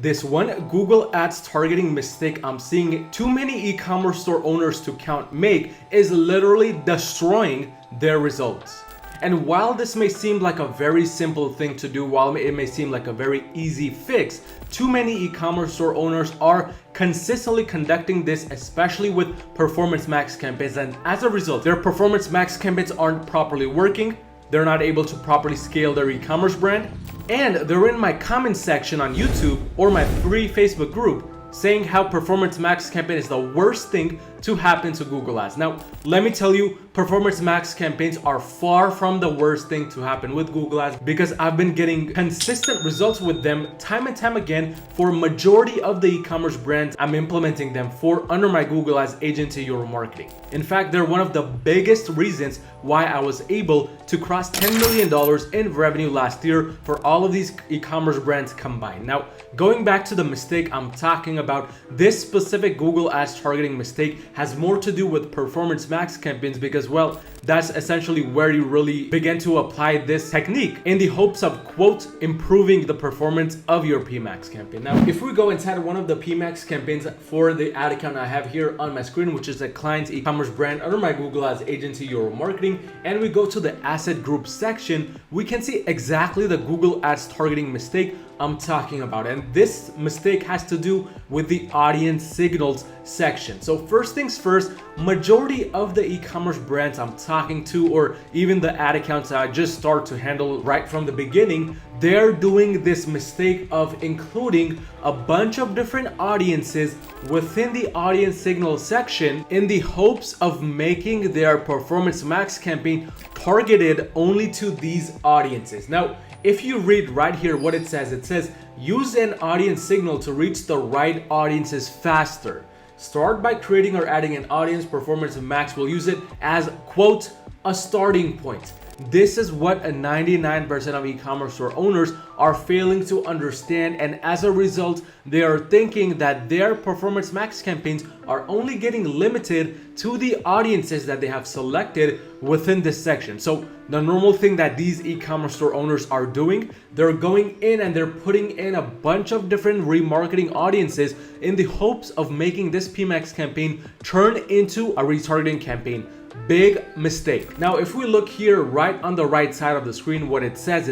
This one Google Ads targeting mistake I'm seeing too many e-commerce store owners to count make is literally destroying their results. And while this may seem like a very simple thing to do, while it may seem like a very easy fix, too many e-commerce store owners are consistently conducting this, especially with Performance Max campaigns. And as a result, their Performance Max campaigns aren't properly working. They're not able to properly scale their e-commerce brand. And they're in my comment section on YouTube or my free Facebook group saying how Performance Max campaign is the worst thing to happen to Google Ads. Now, let me tell you, Performance Max campaigns are far from the worst thing to happen with Google Ads, because I've been getting consistent results with them time and time again for majority of the e-commerce brands I'm implementing them for under my Google Ads agency Your Marketing. In fact, they're one of the biggest reasons why I was able to cross $10 million in revenue last year for all of these e-commerce brands combined. Now, going back to the mistake I'm talking about, this specific Google Ads targeting mistake has more to do with Performance Max campaigns, because, well, that's essentially where you really begin to apply this technique in the hopes of, quote, improving the performance of your PMax campaign. Now, if we go inside one of the PMax campaigns for the ad account I have here on my screen, which is a client's e-commerce brand under my Google Ads agency Your Marketing, and we go to the asset group section, we can see exactly the Google Ads targeting mistake I'm talking about. And this mistake has to do with the audience signals section. So first things first, majority of the e-commerce brands I'm talking to, or even the ad accounts I just start to handle right from the beginning, they're doing this mistake of including a bunch of different audiences within the audience signal section in the hopes of making their Performance Max campaign targeted only to these audiences. Now, if you read right here what it says use an audience signal to reach the right audiences faster. Start by creating or adding an audience. Performance Max will use it as, quote, a starting point. This is what 99% of e-commerce store owners are failing to understand, and as a result, they are thinking that their Performance Max campaigns are only getting limited to the audiences that they have selected within this section. So the normal thing that these e-commerce store owners are doing, they're going in and they're putting in a bunch of different remarketing audiences in the hopes of making this PMax campaign turn into a retargeting campaign. Big mistake. Now, if we look here right on the right side of the screen, what it says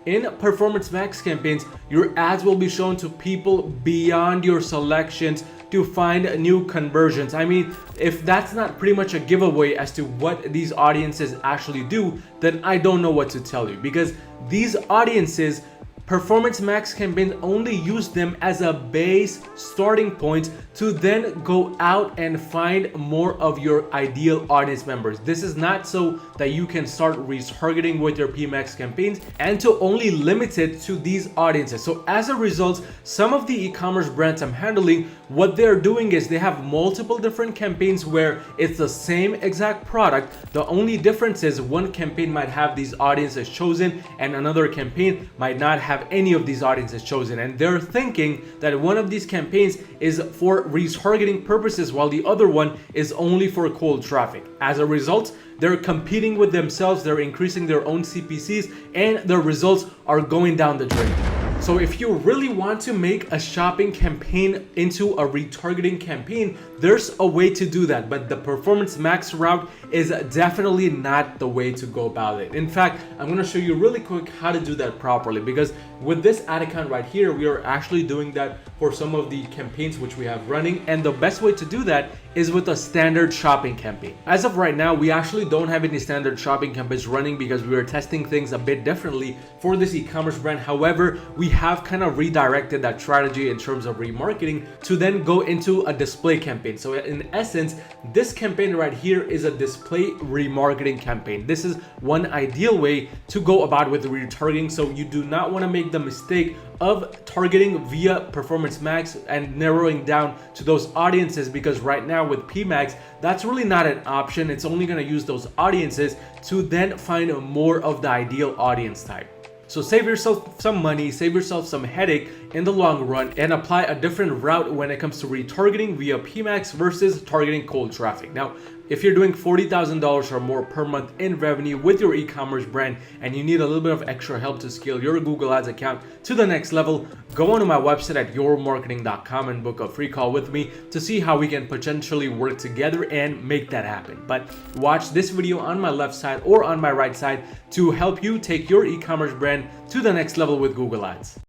in Performance Max campaigns, your ads will be shown to people beyond your selections to find new conversions. I mean, if that's not pretty much a giveaway as to what these audiences actually do, then I don't know what to tell you, because these audiences, Performance Max campaigns only use them as a base starting point to then go out and find more of your ideal audience members. This is not so that you can start retargeting with your PMax campaigns and to only limit it to these audiences. So as a result, some of the e-commerce brands I'm handling, what they're doing is they have multiple different campaigns where it's the same exact product. The only difference is one campaign might have these audiences chosen and another campaign might not have any of these audiences chosen, and they're thinking that one of these campaigns is for retargeting purposes while the other one is only for cold traffic. As a result, they're competing with themselves, they're increasing their own CPCs, and their results are going down the drain. So if you really want to make a shopping campaign into a retargeting campaign, there's a way to do that, but the Performance Max route is definitely not the way to go about it. In fact, I'm going to show you really quick how to do that properly, because with this ad account right here, we are actually doing that for some of the campaigns which we have running, and the best way to do that is with a standard shopping campaign. As of right now, we actually don't have any standard shopping campaigns running because we are testing things a bit differently for this e-commerce brand. However, we have kind of redirected that strategy in terms of remarketing to then go into a display campaign. So in essence, this campaign right here is a display remarketing campaign. This is one ideal way to go about with retargeting. So you do not want to make the mistake of targeting via Performance Max and narrowing down to those audiences, because right now with PMax, that's really not an option. It's only going to use those audiences to then find more of the ideal audience type. So save yourself some money, save yourself some headache in the long run and apply a different route when it comes to retargeting via PMAX versus targeting cold traffic. Now, if you're doing $40,000 or more per month in revenue with your e-commerce brand and you need a little bit of extra help to scale your Google Ads account to the next level, go onto my website at yourmarketing.com and book a free call with me to see how we can potentially work together and make that happen. But watch this video on my left side or on my right side to help you take your e-commerce brand to the next level with Google Ads.